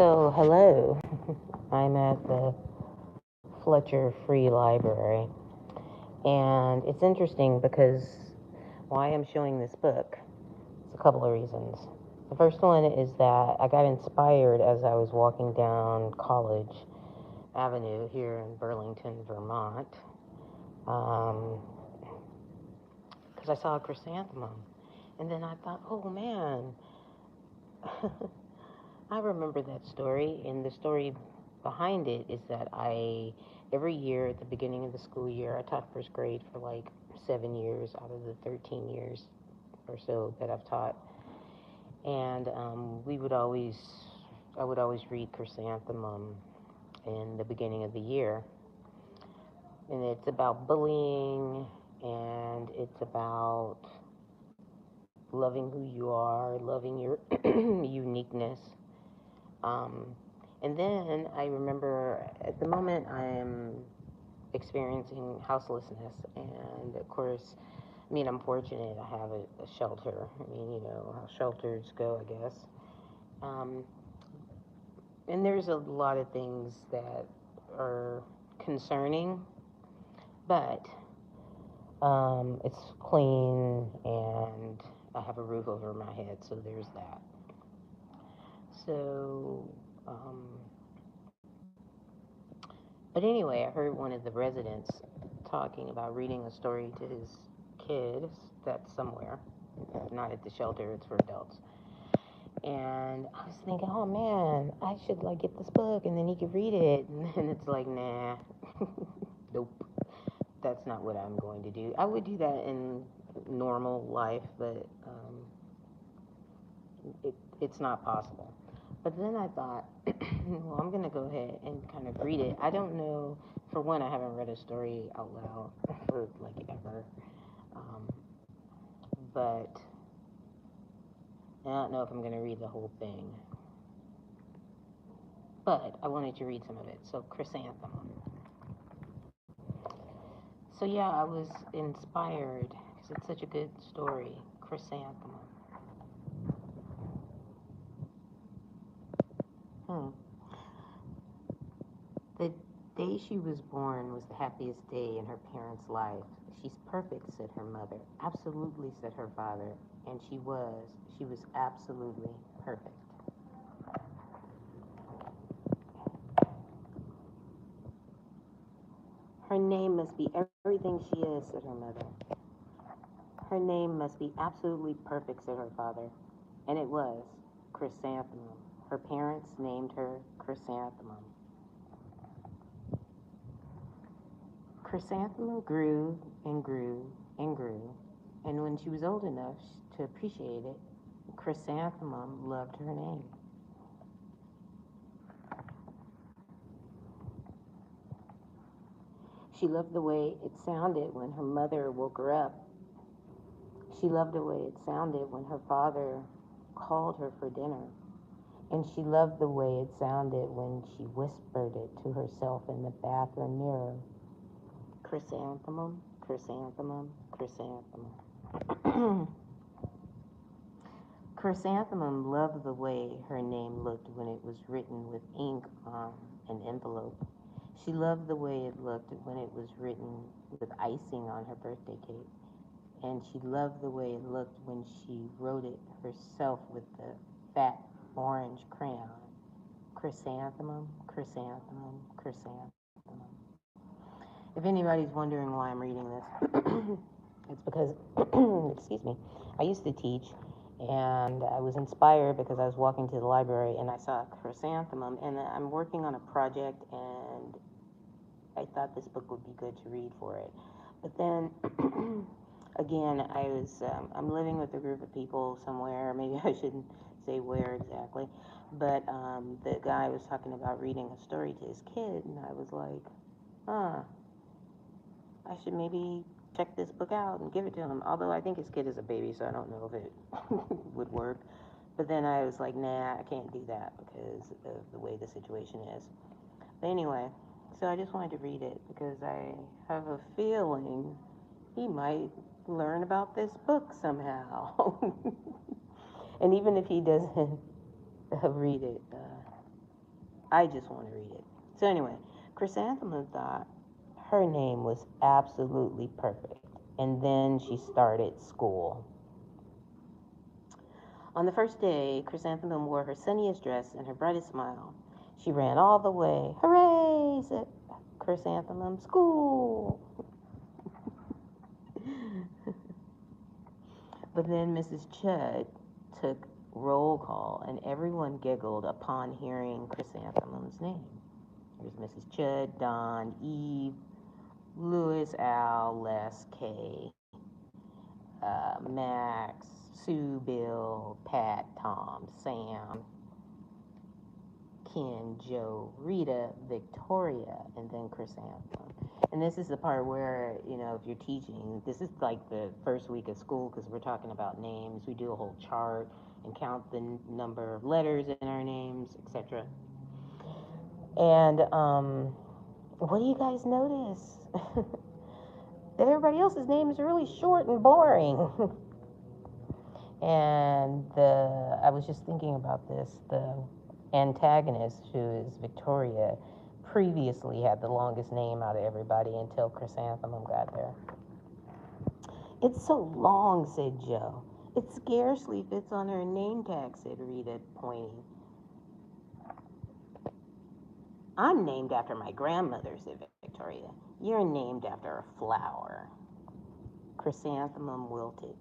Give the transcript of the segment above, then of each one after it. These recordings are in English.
So, hello. I'm at the Fletcher Free Library, and it's interesting because why I'm showing this book. It's a couple of reasons. The first one is that I got inspired as I was walking down College Avenue here in Burlington, Vermont, because I saw a chrysanthemum, and then I thought, oh man, I remember that story, and the story behind it is that every year at the beginning of the school year, I taught first grade for like 7 years out of the 13 years or so that I've taught. And I would always read Chrysanthemum in the beginning of the year. And it's about bullying, and it's about loving who you are, loving your uniqueness. Um, and then I remember at the moment I am experiencing houselessness, and of course, I mean, I'm fortunate I have a shelter. I mean, you know how shelters go, I guess. Um, and there's a lot of things that are concerning, but it's clean and I have a roof over my head, so there's that. So, um, but anyway, I heard one of the residents talking about reading a story to his kids that's somewhere, not at the shelter, it's for adults. And I was thinking, oh man, I should like get this book and then he could read it. And it's like, nah, nope, that's not what I'm going to do. I would do that in normal life, but it's not possible. But then I thought, well, I'm going to go ahead and kind of read it. I don't know, for one, I haven't read a story out loud for like ever. Um, but I don't know if I'm going to read the whole thing. But I wanted to read some of it. So, Chrysanthemum. So, yeah, I was inspired because it's such a good story. Chrysanthemum. Hmm. The day she was born was the happiest day in her parents' life. She's perfect, said her mother. Absolutely, said her father. And she was. She was absolutely perfect. Her name must be everything she is, said her mother. Her name must be absolutely perfect, said her father. And it was. Chrysanthemum. Her parents named her Chrysanthemum. Chrysanthemum grew and grew and grew, and when she was old enough to appreciate it, Chrysanthemum loved her name. She loved the way it sounded when her mother woke her up. She loved the way it sounded when her father called her for dinner. And she loved the way it sounded when she whispered it to herself in the bathroom mirror. Chrysanthemum, chrysanthemum, chrysanthemum. Chrysanthemum loved the way her name looked when it was written with ink on an envelope. She loved the way it looked when it was written with icing on her birthday cake. And she loved the way it looked when she wrote it herself with the fat orange crayon. Chrysanthemum, chrysanthemum, chrysanthemum. If anybody's wondering why I'm reading this, it's because, excuse me, I used to teach and I was inspired because I was walking to the library and I saw a chrysanthemum, and I'm working on a project and I thought this book would be good to read for it. But then, again, I'm living with a group of people somewhere. Maybe I shouldn't say where exactly. But the guy was talking about reading a story to his kid, and I was like, huh, I should maybe check this book out and give it to him. Although I think his kid is a baby, so I don't know if it would work. But then I was like, nah, I can't do that because of the way the situation is. But anyway, so I just wanted to read it because I have a feeling he might learn about this book somehow. And even if he doesn't read it, I just want to read it. So anyway, Chrysanthemum thought her name was absolutely perfect. And then she started school. On the first day, Chrysanthemum wore her sunniest dress and her brightest smile. She ran all the way. Hooray, said Chrysanthemum. School! But then Mrs. Chudd took roll call, and everyone giggled upon hearing Chrysanthemum's name. There's Mrs. Chudd, Don, Eve, Louis, Al, Les, Kay, Max, Sue, Bill, Pat, Tom, Sam, Ken, Joe, Rita, Victoria, and then Chrysanthemum. And this is the part where, if you're teaching, this is like the first week of school because we're talking about names. We do a whole chart and count the number of letters in our names, etc. And what do you guys notice? That everybody else's name is really short and boring. And I was just thinking about this. The antagonist, who is Victoria, previously had the longest name out of everybody until Chrysanthemum got there. It's so long, said Joe. It scarcely fits on her name tag, said Rita, pointing. I'm named after my grandmother, said Victoria. You're named after a flower. Chrysanthemum wilted.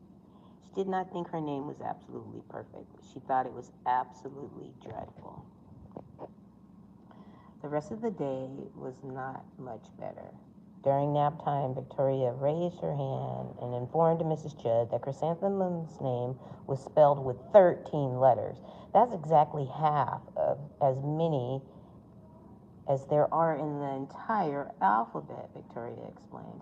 She did not think her name was absolutely perfect. She thought it was absolutely dreadful. The rest of the day was not much better. During nap time, Victoria raised her hand and informed Mrs. Chudd that Chrysanthemum's name was spelled with 13 letters. That's exactly half of as many as there are in the entire alphabet, Victoria explained.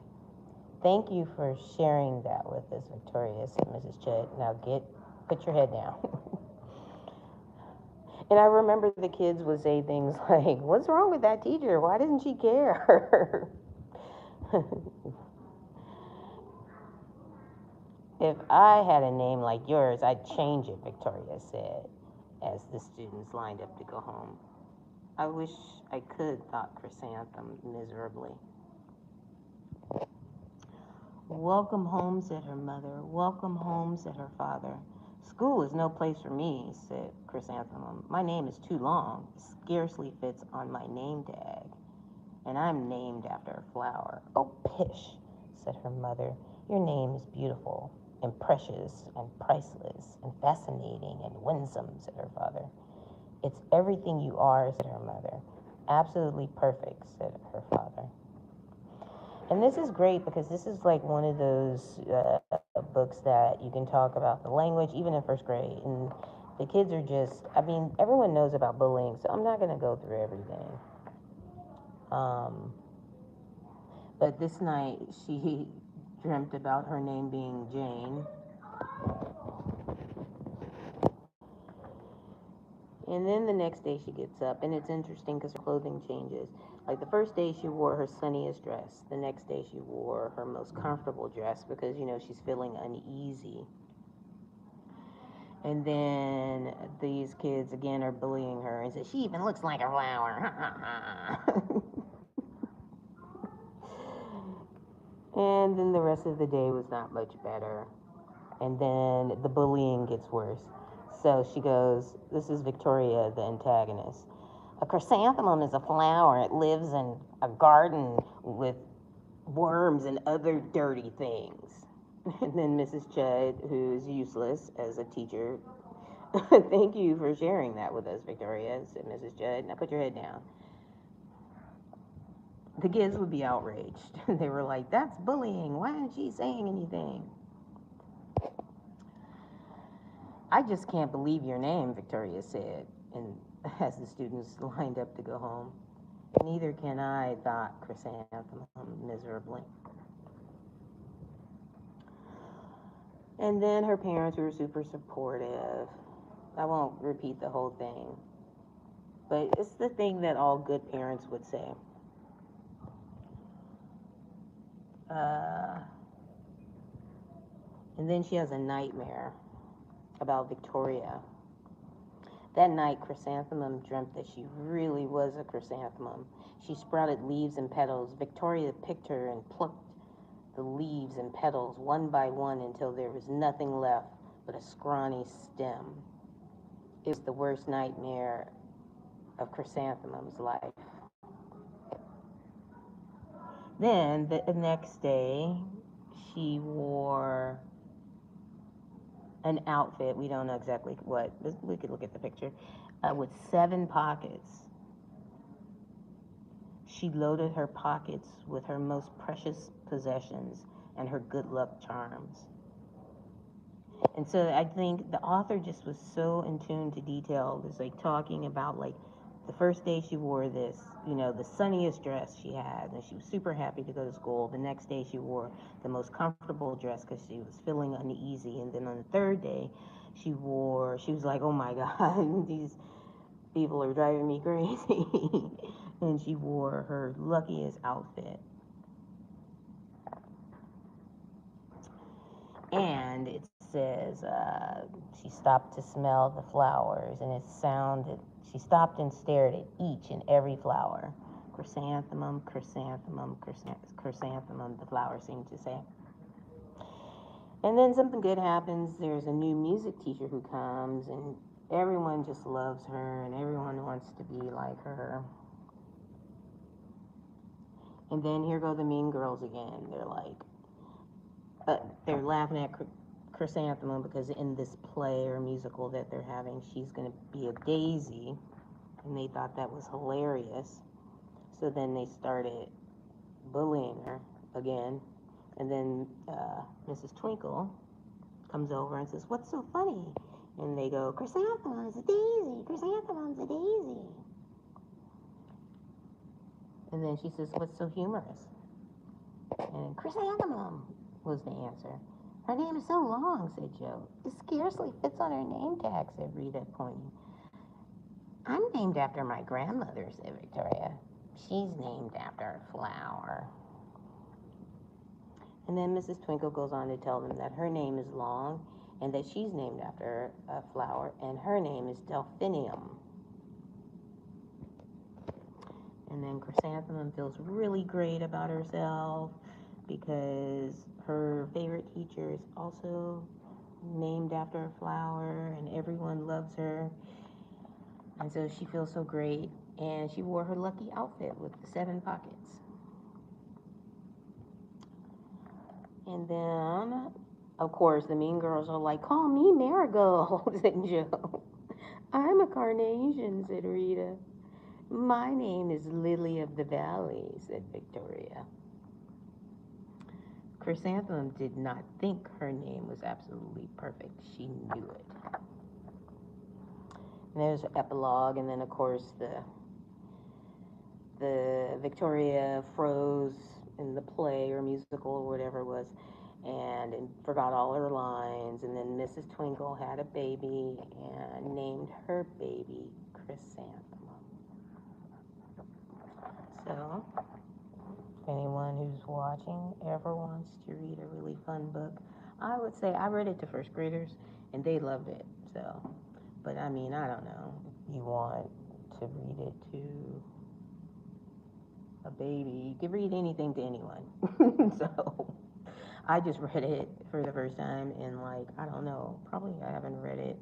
Thank you for sharing that with us, Victoria, said Mrs. Chudd. Now put your head down. And I remember the kids would say things like, what's wrong with that teacher? Why doesn't she care? If I had a name like yours, I'd change it, Victoria said, as the students lined up to go home. I wish I could, thought Chrysanthemum miserably. Welcome home, said her mother. Welcome home, said her father. School is no place for me, said Chrysanthemum. My name is too long. It scarcely fits on my name tag. And I'm named after a flower. Oh, pish, said her mother. Your name is beautiful and precious and priceless and fascinating and winsome, said her father. It's everything you are, said her mother. Absolutely perfect, said her father. And this is great because this is like one of those books that you can talk about the language, even in first grade. And the kids are just, everyone knows about bullying, so I'm not going to go through everything. But this night, she dreamt about her name being Jane. And then the next day she gets up, and it's interesting because her clothing changes. Like the first day she wore her sunniest dress. The next day she wore her most comfortable dress because, she's feeling uneasy. And then these kids again are bullying her and say, she even looks like a flower. And then the rest of the day was not much better. And then the bullying gets worse. So she goes, this is Victoria, the antagonist. A chrysanthemum is a flower. It lives in a garden with worms and other dirty things. And then Mrs. Chudd, who is useless as a teacher, thank you for sharing that with us, Victoria, said Mrs. Judd. Now put your head down. The kids would be outraged. They were like, that's bullying. Why isn't she saying anything? I just can't believe your name, Victoria said, and as the students lined up to go home. Neither can I, thought Chrysanthemum miserably. And then her parents were super supportive. I won't repeat the whole thing, but it's the thing that all good parents would say. And then she has a nightmare about Victoria. That night, Chrysanthemum dreamt that she really was a chrysanthemum. She sprouted leaves and petals. Victoria picked her and plucked the leaves and petals one by one until there was nothing left but a scrawny stem. It was the worst nightmare of Chrysanthemum's life. Then the next day, she wore an outfit. We don't know exactly what. We could look at the picture. With 7 pockets. She loaded her pockets with her most precious possessions and her good luck charms. And so I think the author just was so in tune to detail. It's like talking about like the first day she wore this, the sunniest dress she had, and she was super happy to go to school. The next day she wore the most comfortable dress because she was feeling uneasy. And then on the third day, she was like, oh my God, these people are driving me crazy. And she wore her luckiest outfit. And it says she stopped to smell the flowers, and she stopped and stared at each and every flower. Chrysanthemum, chrysanthemum, chrysanthemum, the flower seemed to say. And then something good happens. There's a new music teacher who comes, and everyone just loves her, and everyone wants to be like her. And then here go the mean girls again. They're laughing at Chrysanthemum because in this play or musical that they're having, she's going to be a daisy, and they thought that was hilarious. So then they started bullying her again, and then Mrs. Twinkle comes over and says, "What's so funny?" And they go, "Chrysanthemum's a daisy, Chrysanthemum's a daisy." And then she says, "What's so humorous?" And Chrysanthemum was the answer. "Her name is so long," said Joe. "It scarcely fits on her name tag," said Rita, pointing. "I'm named after my grandmother," said Victoria. "She's named after a flower." And then Mrs. Twinkle goes on to tell them that her name is long and that she's named after a flower, and her name is Delphinium. And then Chrysanthemum feels really great about herself because her favorite teacher is also named after a flower, and everyone loves her. And so she feels so great, and she wore her lucky outfit with the 7 pockets. And then, of course, the mean girls are like, "Call me Marigold," said Joe. "I'm a carnation," said Rita. "My name is Lily of the Valley," said Victoria. Chrysanthemum did not think her name was absolutely perfect. She knew it. And there's an epilogue, and then, of course, the Victoria froze in the play or musical or whatever it was, and forgot all her lines. And then Mrs. Twinkle had a baby and named her baby Chrysanthemum. So, if anyone who's watching ever wants to read a really fun book, I would say I read it to first graders, and they loved it. So, but I mean, I don't know. If you want to read it to a baby, you can read anything to anyone. So, I just read it for the first time in I don't know, probably I haven't read it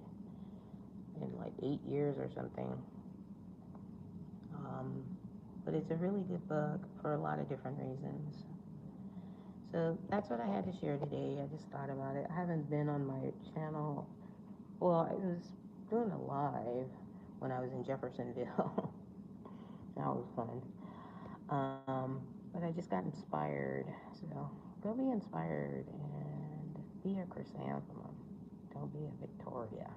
in 8 years or something. But it's a really good book for a lot of different reasons. So that's what I had to share today. I just thought about it. I haven't been on my channel. Well, I was doing a live when I was in Jeffersonville. That was fun. But I just got inspired. So go be inspired and be a chrysanthemum. Don't be a Victoria.